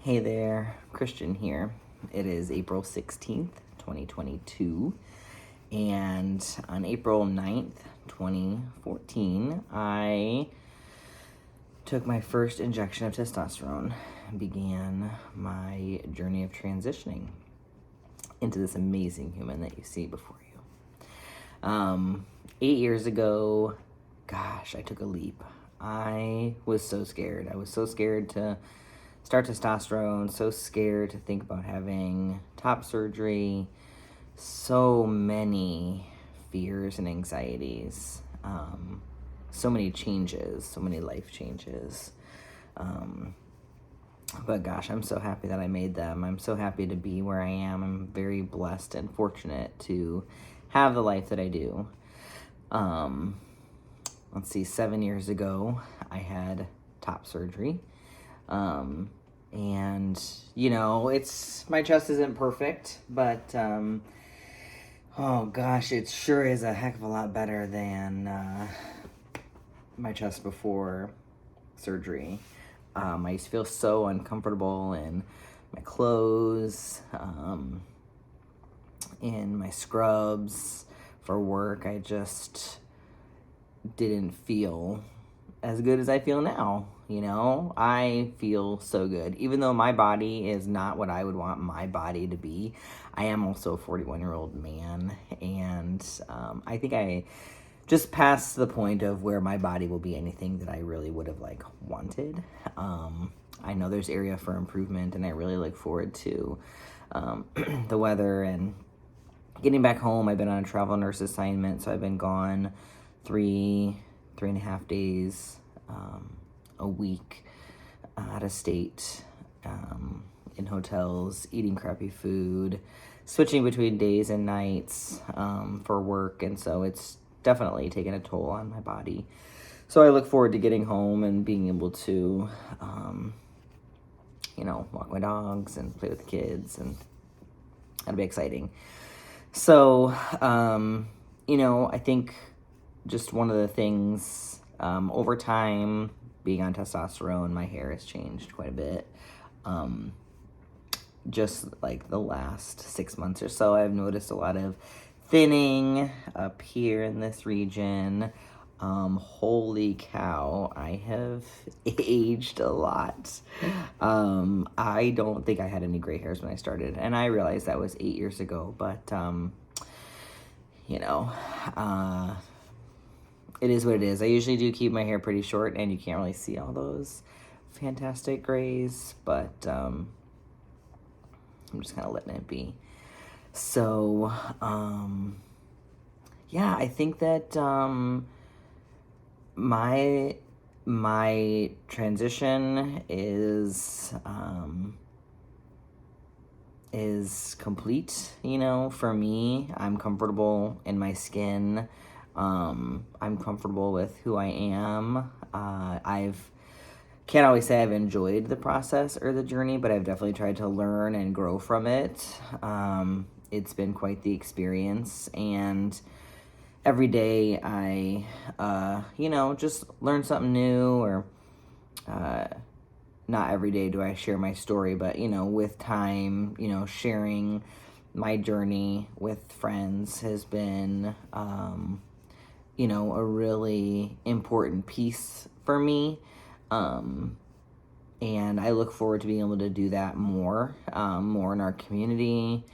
Hey there, Christian here. It is April 16th, 2022, and on April 9th, 2014, I took my first injection of testosterone and began my journey of transitioning into this amazing human that you see before you. 8 years ago, gosh, I took a leap. I was so scared. I was so scared to start testosterone, so scared to think about having top surgery, so many fears and anxieties, so many changes, so many life changes. But gosh, I'm so happy that I made them. I'm so happy to be where I am. I'm very blessed and fortunate to have the life that I do. Let's see, 7 years ago, I had top surgery. And you know, my chest isn't perfect, but oh gosh, it sure is a heck of a lot better than my chest before surgery. I used to feel so uncomfortable in my clothes, in my scrubs for work. I just didn't feel as good as I feel now. You know, I feel so good. Even though my body is not what I would want my body to be, I am also a 41-year-old man. And I think I just passed the point of where my body will be anything that I really would have wanted. I know there's area for improvement, and I really look forward to the weather and getting back home. I've been on a travel nurse assignment, so I've been gone three and a half days a week out of state, in hotels, eating crappy food, switching between days and nights for work, and so it's definitely taken a toll on my body. So I look forward to getting home and being able to walk my dogs and play with the kids, and that'll be exciting. So I think just one of the things, over time, being on testosterone, my hair has changed quite a bit. Just like the last 6 months or so, I've noticed a lot of thinning up here in this region. Holy cow, I have aged a lot. I don't think I had any gray hairs when I started, and I realized that was 8 years ago, but it is what it is. I usually do keep my hair pretty short, and you can't really see all those fantastic grays, but I'm just kind of letting it be. So, I think that my transition is complete. For me, I'm comfortable in my skin. I'm comfortable with who I am. Can't always say I've enjoyed the process or the journey, but I've definitely tried to learn and grow from it. It's been quite the experience, and every day I, just learn something new, or not every day do I share my story, but, with time, sharing my journey with friends has been, a really important piece for me. And I look forward to being able to do that more in our community,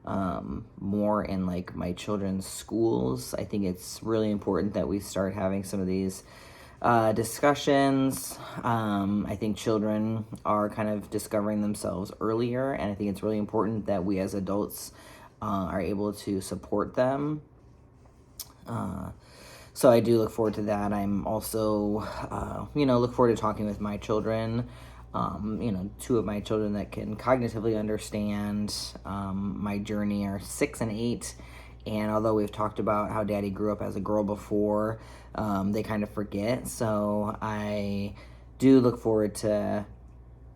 more in my children's schools. I think it's really important that we start having some of these discussions. I think children are kind of discovering themselves earlier, and I think it's really important that we as adults are able to support them. So I do look forward to that. I'm also, look forward to talking with my children. Two of my children that can cognitively understand my journey are 6 and 8. And although we've talked about how Daddy grew up as a girl before, they kind of forget. So I do look forward to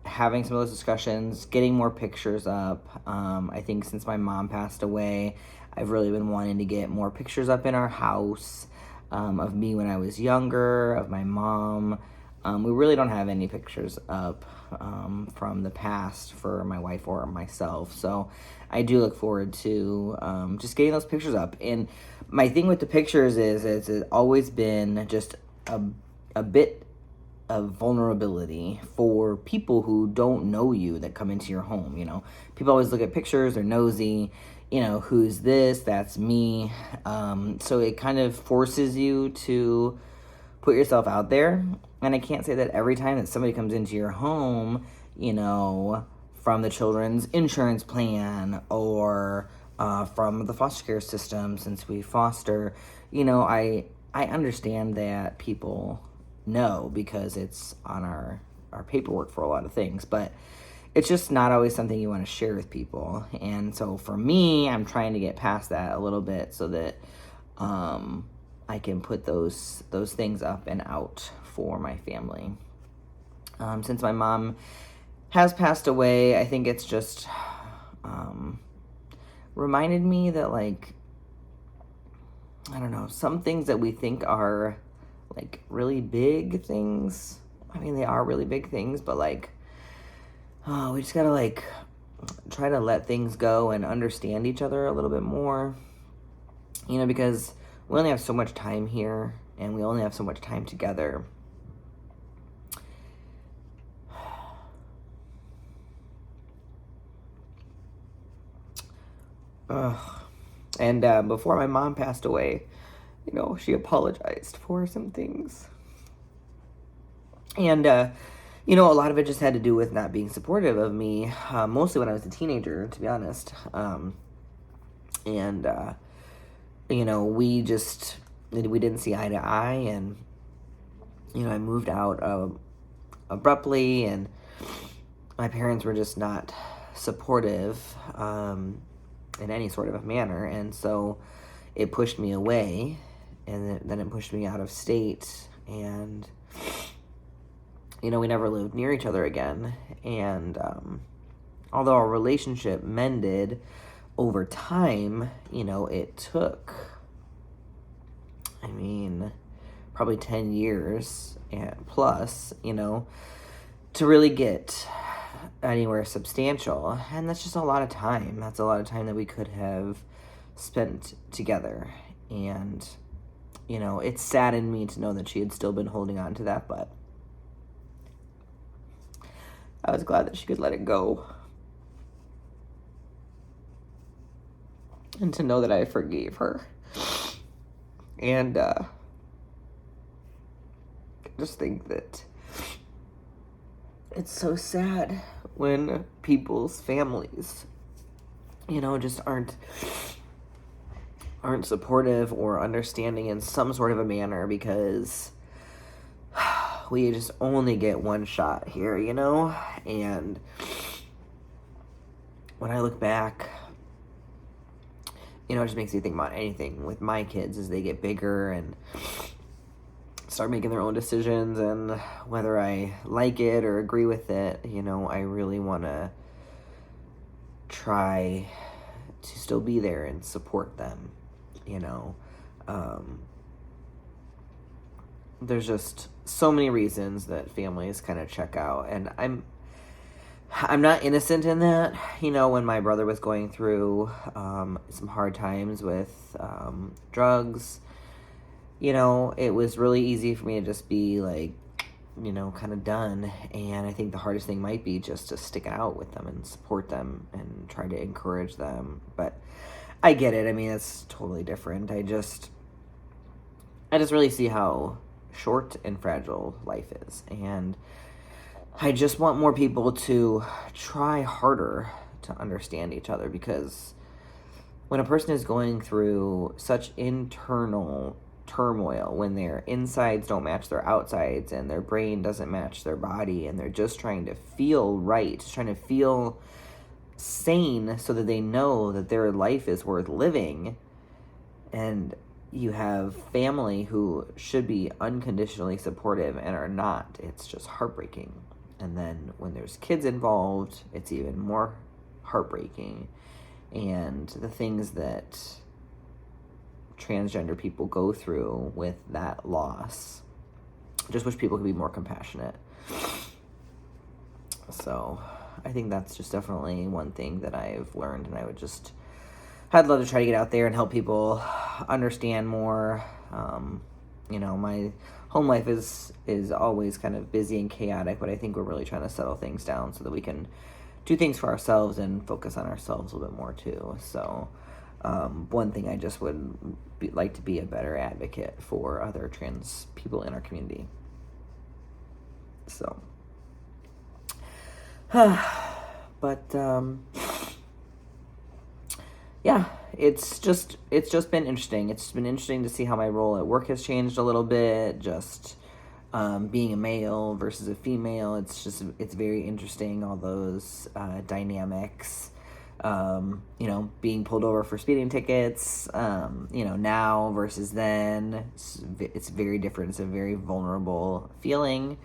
having some of those discussions, getting more pictures up. I think since my mom passed away, I've really been wanting to get more pictures up in our house, of me when I was younger, of my mom, We really don't have any pictures up from the past for my wife or myself. So I do look forward to just getting those pictures up. And my thing with the pictures is it's always been just a bit of vulnerability for people who don't know you that come into your home. You know, people always look at pictures, they're nosy, you know, who's this, that's me. So it kind of forces you to put yourself out there. And I can't say that every time that somebody comes into your home, you know, from the children's insurance plan or from the foster care system, since we foster, you know, I understand that people know because it's on our paperwork for a lot of things, but it's just not always something you want to share with people. And so for me, I'm trying to get past that a little bit so that I can put those things up and out for my family. Since my mom has passed away, I think it's just reminded me that, like, I don't know, some things that we think are like really big things. I mean, they are really big things, but like, we just gotta like try to let things go and understand each other a little bit more, you know, because we only have so much time here and we only have so much time together. And before my mom passed away, you know, she apologized for some things. And, you know, a lot of it just had to do with not being supportive of me, mostly when I was a teenager, to be honest. And, you know, we didn't see eye to eye, and, you know, I moved out abruptly, and my parents were just not supportive in any sort of a manner, and so it pushed me away, and then it pushed me out of state, and, you know, we never lived near each other again. And although our relationship mended over time, you know, it took, I mean, probably 10 years and plus, you know, to really get anywhere substantial. And that's just a lot of time. That's a lot of time that we could have spent together. And, you know, it saddened me to know that she had still been holding on to that, but I was glad that she could let it go. And to know that I forgave her. And I just think that it's so sad when people's families, you know, just aren't supportive or understanding in some sort of a manner, because we just only get one shot here, you know? And when I look back, you know, it just makes me think about anything with my kids as they get bigger and start making their own decisions, and whether I like it or agree with it, you know, I really want to try to still be there and support them, you know. There's just so many reasons that families kind of check out, and I'm not innocent in that. You know, when my brother was going through some hard times with drugs, you know, it was really easy for me to just be like, you know, kind of done. And I think the hardest thing might be just to stick out with them and support them and try to encourage them. But I get it. I mean, it's totally different. I just really see how short and fragile life is. And I just want more people to try harder to understand each other, because when a person is going through such internal turmoil, when their insides don't match their outsides and their brain doesn't match their body, and they're just trying to feel right, just trying to feel sane so that they know that their life is worth living, and you have family who should be unconditionally supportive and are not, it's just heartbreaking. And then when there's kids involved, it's even more heartbreaking. And the things that transgender people go through with that loss just wish people could be more compassionate. So I think that's just definitely one thing that I've learned, and I'd love to try to get out there and help people understand more. My home life is always kind of busy and chaotic, but I think we're really trying to settle things down so that we can do things for ourselves and focus on ourselves a little bit more too. So one thing I just would like to be a better advocate for other trans people in our community. So, but yeah, it's just been interesting. It's been interesting to see how my role at work has changed a little bit. Just being a male versus a female, it's very interesting. All those dynamics. Being pulled over for speeding tickets. Now versus then, it's very different. It's a very vulnerable feeling,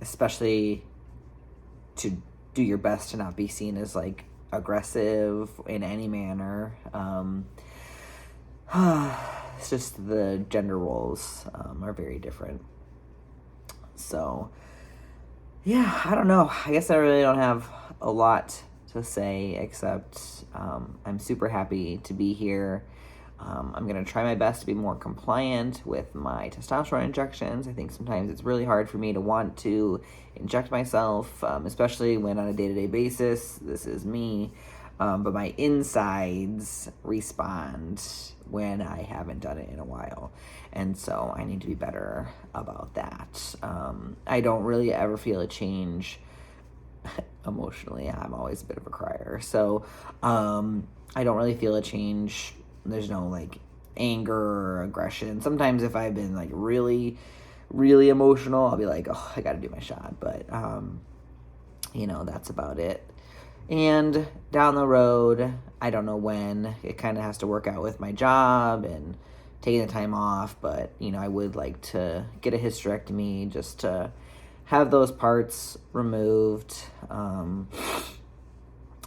especially to do your best to not be seen as like aggressive in any manner. It's just the gender roles are very different. So yeah, I don't know. I guess I really don't have a lot to say except I'm super happy to be here. I'm going to try my best to be more compliant with my testosterone injections. I think sometimes it's really hard for me to want to inject myself, especially when on a day-to-day basis, this is me. But my insides respond when I haven't done it in a while. And so I need to be better about that. I don't really ever feel a change emotionally. I'm always a bit of a crier. So I don't really feel a change. There's no like anger or aggression. Sometimes if I've been like really, really emotional, I'll be like, oh, I got to do my shot. But, that's about it. And down the road, I don't know when, it kind of has to work out with my job and taking the time off. But, I would like to get a hysterectomy just to have those parts removed.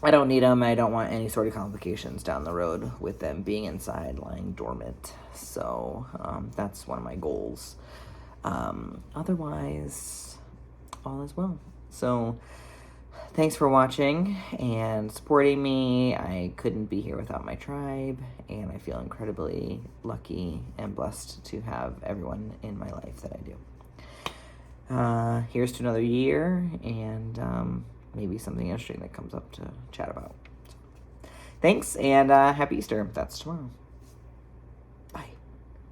I don't need them. I don't want any sort of complications down the road with them being inside, lying dormant. So that's one of my goals. Otherwise, all is well. So thanks for watching and supporting me. I couldn't be here without my tribe, and I feel incredibly lucky and blessed to have everyone in my life that I do. Here's to another year, and maybe something interesting that comes up to chat about. So, thanks, and happy Easter. That's tomorrow.